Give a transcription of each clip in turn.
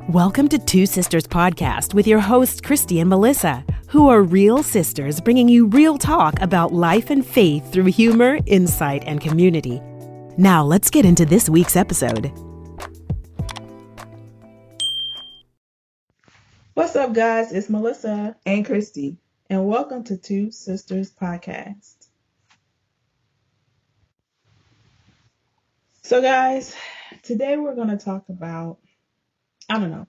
Welcome to Two Sisters Podcast with your hosts, Kristy and Melissa, who are real sisters bringing you real talk about life and faith through humor, insight, and community. Now, let's get into this week's episode. What's up, guys? It's Melissa and Kristy, and welcome to Two Sisters Podcast. So, guys, today we're going to talk about, I'm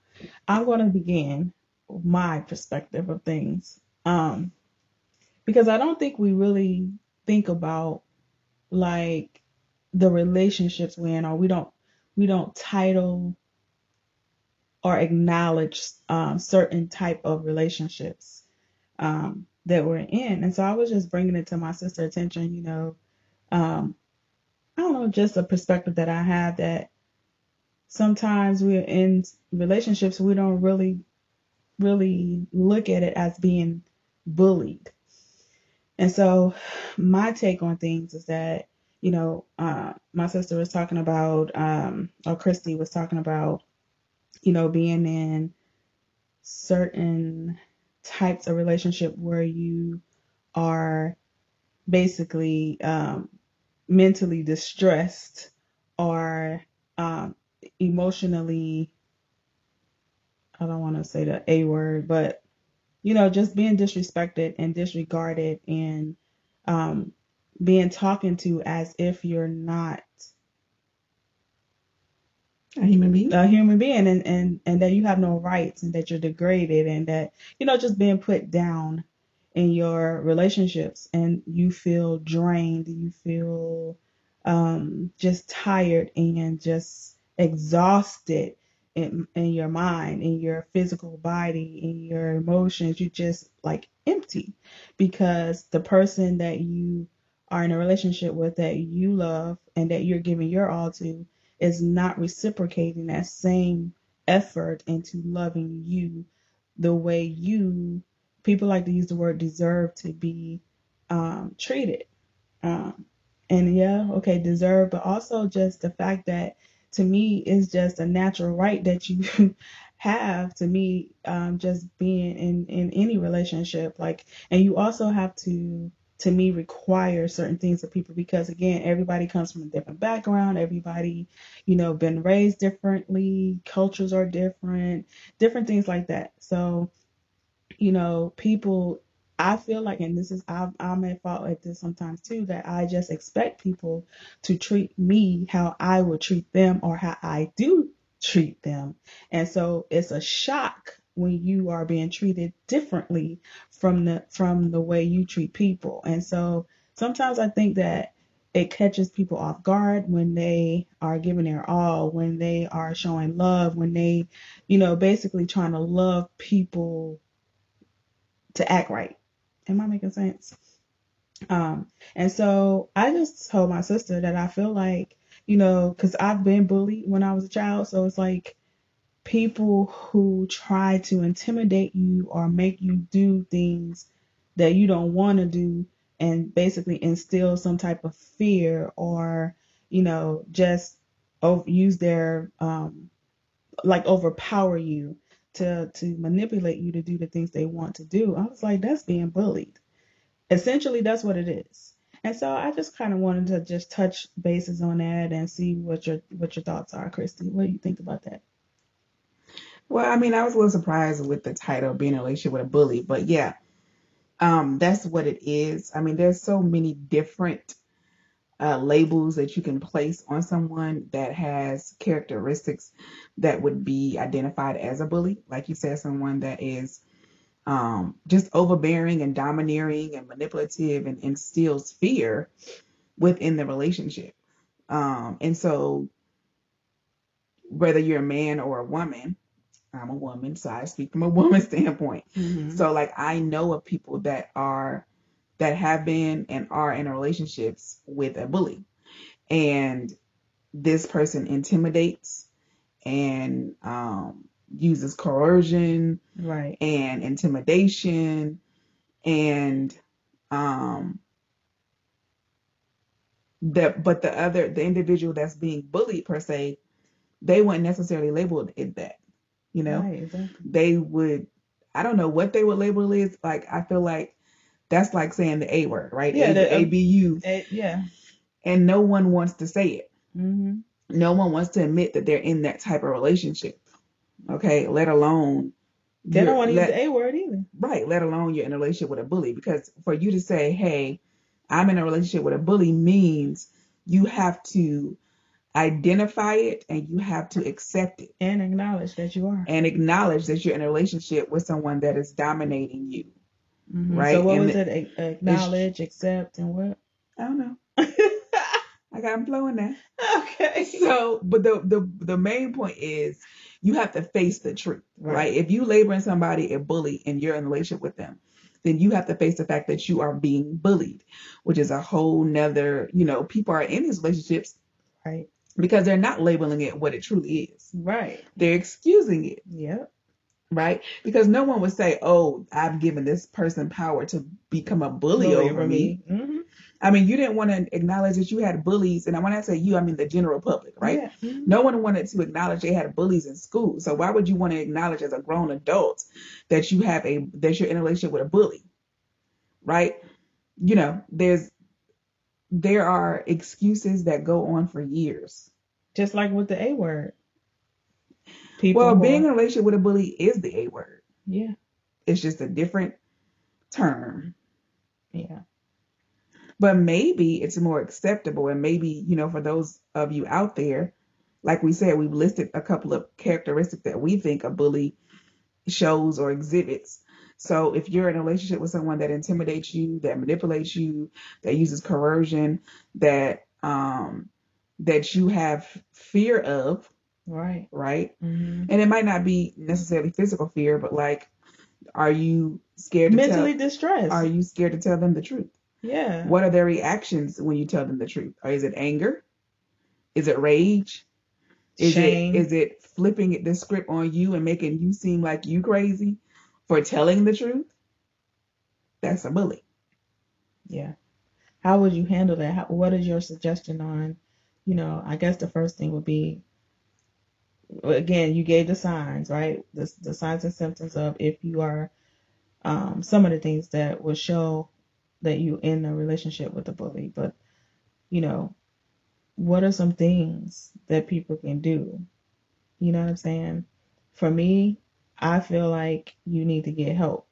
going to begin my perspective of things, because I don't think we really think about like the relationships we're in, or we don't title or acknowledge certain type of relationships that we're in. And so I was just bringing it to my sister's attention, I don't know, just a perspective that I have that sometimes we're in relationships, we don't really look at it as being bullied. And so my take on things is that, my sister was talking about, or Kristy was talking about, being in certain types of relationship where you are basically mentally distressed or emotionally, I don't want to say the A word, but just being disrespected and disregarded and being talked to as if you're not a human being, and that you have no rights and that you're degraded and that, just being put down in your relationships, and you feel drained, you feel just tired and just exhausted in your mind, in your physical body, in your emotions. You just like empty because the person that you are in a relationship with, that you love and that you're giving your all to, is not reciprocating that same effort into loving you the way people like to use the word deserve to be treated. And yeah, okay, deserve, but also just the fact that to me is just a natural right that you have, to me, just being in any relationship. And you also have to me, require certain things of people, because again, everybody comes from a different background, everybody, been raised differently, cultures are different things like that. So, people, I feel like, and this is, I'm at fault at this sometimes too, that I just expect people to treat me how I would treat them or how I do treat them. And so it's a shock when you are being treated differently from the way you treat people. And so sometimes I think that it catches people off guard when they are giving their all, when they are showing love, when they, basically trying to love people to act right. Am I making sense? And so I just told my sister that I feel like, because I've been bullied when I was a child. So it's like people who try to intimidate you or make you do things that you don't want to do, and basically instill some type of fear, or, just use their, overpower you to manipulate you to do the things they want to do. I was like, that's being bullied. Essentially, that's what it is. And so I just kind of wanted to just touch bases on that and see what your thoughts are, Kristy. What do you think about that? Well, I mean, I was a little surprised with the title, being in a relationship with a bully, but yeah, that's what it is. I mean, there's so many different labels that you can place on someone that has characteristics that would be identified as a bully. Like you said, someone that is just overbearing and domineering and manipulative and instills fear within the relationship. And so whether you're a man or a woman, I'm a woman, so I speak from a woman's standpoint. Mm-hmm. So like I know of people that have been and are in relationships with a bully. And this person intimidates and uses coercion, right, and intimidation, and the individual that's being bullied per se, they wouldn't necessarily label it that. you know. Right, exactly. They would, I don't know what they would label it as. Like, I feel like that's like saying the A word, right? Yeah, ABU. yeah. And no one wants to say it. Mm-hmm. No one wants to admit that they're in that type of relationship. Okay, let alone They don't you're want to use the A word either. right, let alone you're in a relationship with a bully. Because for you to say, hey, I'm in a relationship with a bully means you have to identify it and you have to accept it And acknowledge that you are. and acknowledge that you're in a relationship with someone that is dominating you. Mm-hmm. So Right? what And was it? Acknowledge, accept, and what? I don't know. I got them flowing now. Okay. So, but the main point is you have to face the truth, right? Right. If you labeling somebody a bully and you're in a relationship with them, then you have to face the fact that you are being bullied, which is a whole nother, people are in these relationships Right. because they're not labeling it what it truly is. Right. They're excusing it. Yep. Right? Because no one would say, oh, I've given this person power to become a bully over me. Mm-hmm. I mean, you didn't want to acknowledge that you had bullies. And when I say you, I mean the general public, right? Yeah. Mm-hmm. No one wanted to acknowledge they had bullies in school. So why would you want to acknowledge as a grown adult that you're in a relationship with a bully, right? There are excuses that go on for years. Just like with the A word. Being in a relationship with a bully is the A word. Yeah. It's just a different term. Yeah. But maybe it's more acceptable. And maybe, for those of you out there, like we said, we've listed a couple of characteristics that we think a bully shows or exhibits. So if you're in a relationship with someone that intimidates you, that manipulates you, that uses coercion, that you have fear of, right? Mm-hmm. And it might not be necessarily physical fear, but like, are you scared to mentally distressed? Are you scared to tell them the truth? Yeah. What are their reactions when you tell them the truth? Or is it anger? Is it rage? Shame? Is it flipping the script on you and making you seem like you crazy for telling the truth? That's a bully. Yeah. How would you handle that? What is your suggestion on, I guess the first thing would be, again, you gave the signs, right? The signs and symptoms of if you are, some of the things that will show that you in a relationship with a bully. But, what are some things that people can do? You know what I'm saying? For me, I feel like you need to get help.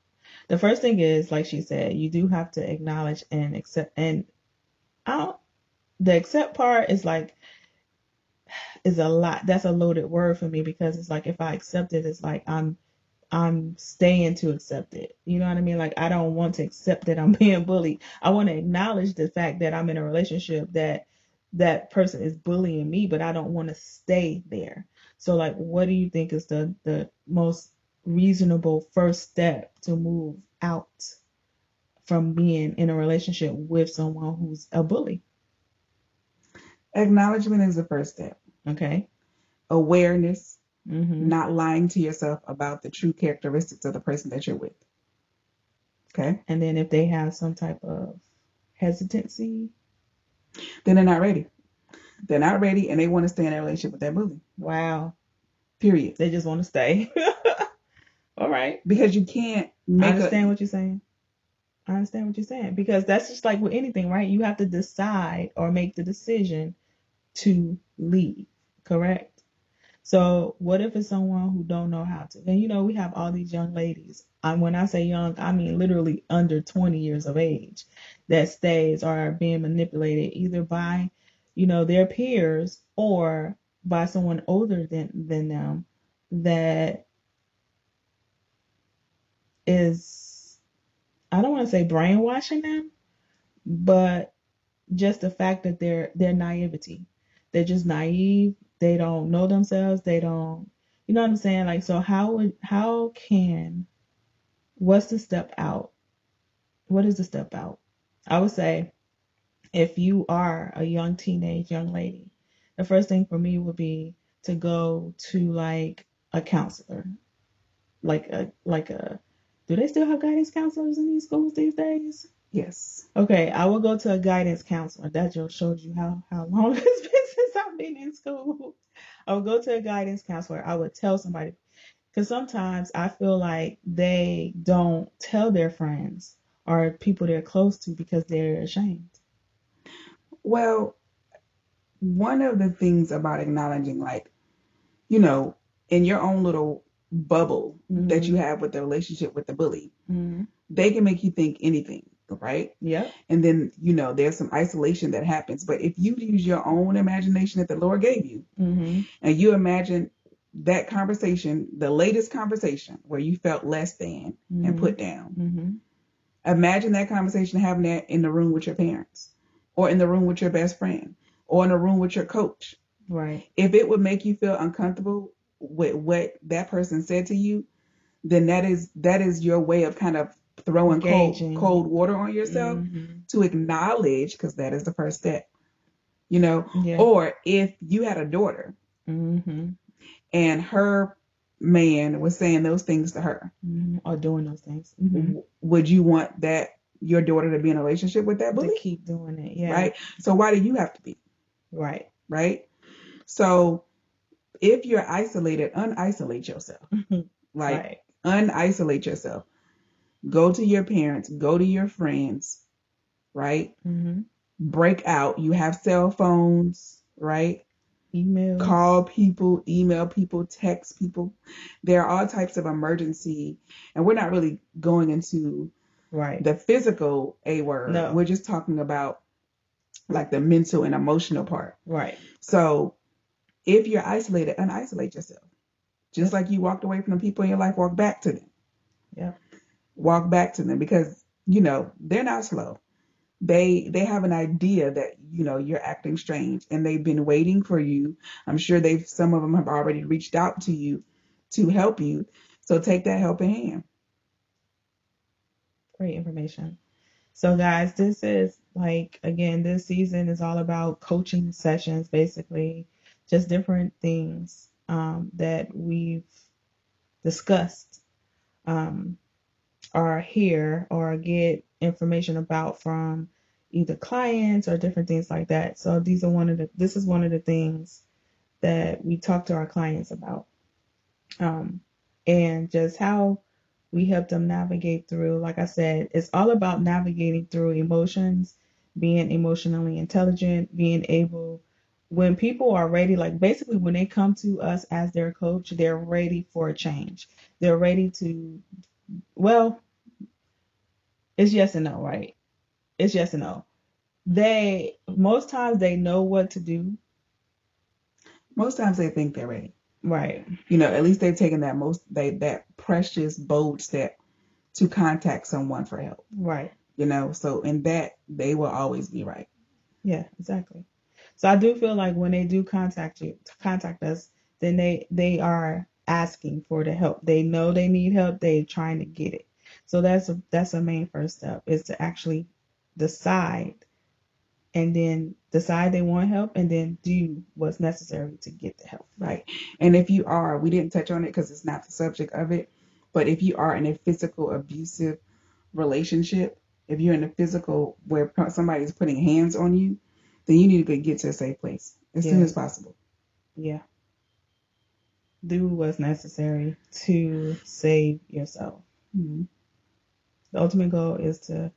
The first thing is, like she said, you do have to acknowledge and accept. And the accept part is a lot. That's a loaded word for me because it's like if I accept it, it's like I'm staying to accept it. You know what I mean? Like I don't want to accept that I'm being bullied. I want to acknowledge the fact that I'm in a relationship that person is bullying me, but I don't want to stay there. So like, what do you think is the most reasonable first step to move out from being in a relationship with someone who's a bully? Acknowledgement is the first step. Okay. Awareness, Mm-hmm. not lying to yourself about the true characteristics of the person that you're with. Okay. And then if they have some type of hesitancy, then they're not ready. They're not ready and they want to stay in a relationship with that bully. Wow. Period. They just want to stay. All right. Because you can't I understand what you're saying. Because that's just like with anything, right? You have to decide or make the decision to leave, correct? So what if it's someone who don't know how to? And we have all these young ladies. When I say young, I mean literally under 20 years of age that stays or are being manipulated either by, their peers or by someone older than them that is, I don't want to say brainwashing them, but just the fact that their naivety. They're just naive. They don't know themselves. They don't, you know what I'm saying? Like, so what's the step out? What is the step out? I would say if you are a young lady, the first thing for me would be to go to like a counselor, do they still have guidance counselors in these schools these days? Yes. Okay, I will go to a guidance counselor. That just shows you how long it's been since I've been in school. I would go to a guidance counselor. I would tell somebody, Because sometimes I feel like they don't tell their friends or people they're close to because they're ashamed. Well, one of the things about acknowledging, like, you know, in your own little bubble that you have with the relationship with the bully, they can make you think anything, right? Yep. And then, there's some isolation that happens. But if you use your own imagination that the Lord gave you, and you imagine that conversation, the latest conversation where you felt less than and put down, imagine that conversation having that in the room with your parents, or in the room with your best friend, or in a room with your coach. Right. If it would make you feel uncomfortable with what that person said to you, then that is your way of kind of throwing cold water on yourself to acknowledge, because that is the first step, Yeah. Or if you had a daughter and her man was saying those things to her, or doing those things, would you want that your daughter to be in a relationship with that bully? To keep doing it, yeah. Right? So why do you have to be? Right. Right? So if you're isolated, unisolate yourself. Like, unisolate yourself. Go to your parents, go to your friends, right? Break out. You have cell phones, right? Email. Call people, email people, text people. There are all types of emergency, and we're not really going into the physical A word. No. We're just talking about like the mental and emotional part. Right. So if you're isolated, unisolate yourself. Just like you walked away from the people in your life, walk back to them. Yeah. Walk back to them, because, they're not slow. They have an idea that, you're acting strange, and they've been waiting for you. I'm sure some of them have already reached out to you to help you. So take that helping hand. Great information. So guys, this is this season is all about coaching sessions, basically, just different things that we've discussed or hear or get information about from either clients or different things like that. So this is one of the things that we talk to our clients about, and just how we help them navigate through. Like I said, it's all about navigating through emotions, being emotionally intelligent, being able, when people are ready, like basically when they come to us as their coach, they're ready for a change. They're ready to, well, it's yes and no, right? It's yes and no. Most times they know what to do. Most times they think they're ready. Right. At least they've taken that precious, bold step to contact someone for help. Right. So in that, they will always be right. Yeah, exactly. So I do feel like when they do contact us, then they are asking for the help. They know they need help. They're trying to get it. So that's a main first step, is to actually decide, and then decide they want help, and then do what's necessary to get the help. Right. And if you are, we didn't touch on it because it's not the subject of it, but if you are in a physical abusive relationship, if you're in a physical where somebody's putting hands on you, then you need to get to a safe place as soon as possible. Yeah. Do what's necessary to save yourself. The ultimate goal is to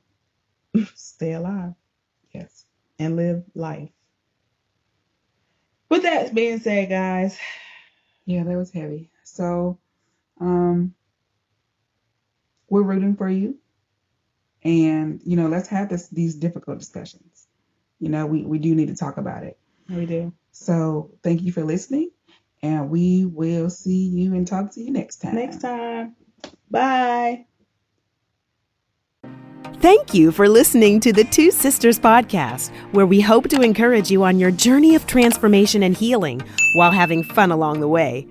stay alive. Yes. And live life. With that being said, guys. Yeah, that was heavy. So, we're rooting for you. And, let's have these difficult discussions. We do need to talk about it. We do. So thank you for listening. And we will see you and talk to you next time. Bye. Thank you for listening to the Two Sisters Podcast, where we hope to encourage you on your journey of transformation and healing while having fun along the way.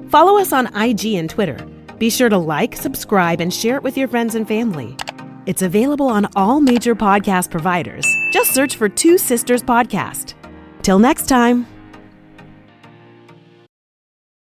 Follow us on IG and Twitter. Be sure to like, subscribe, and share it with your friends and family. It's available on all major podcast providers. Just search for Two Sisters Podcast. Till next time.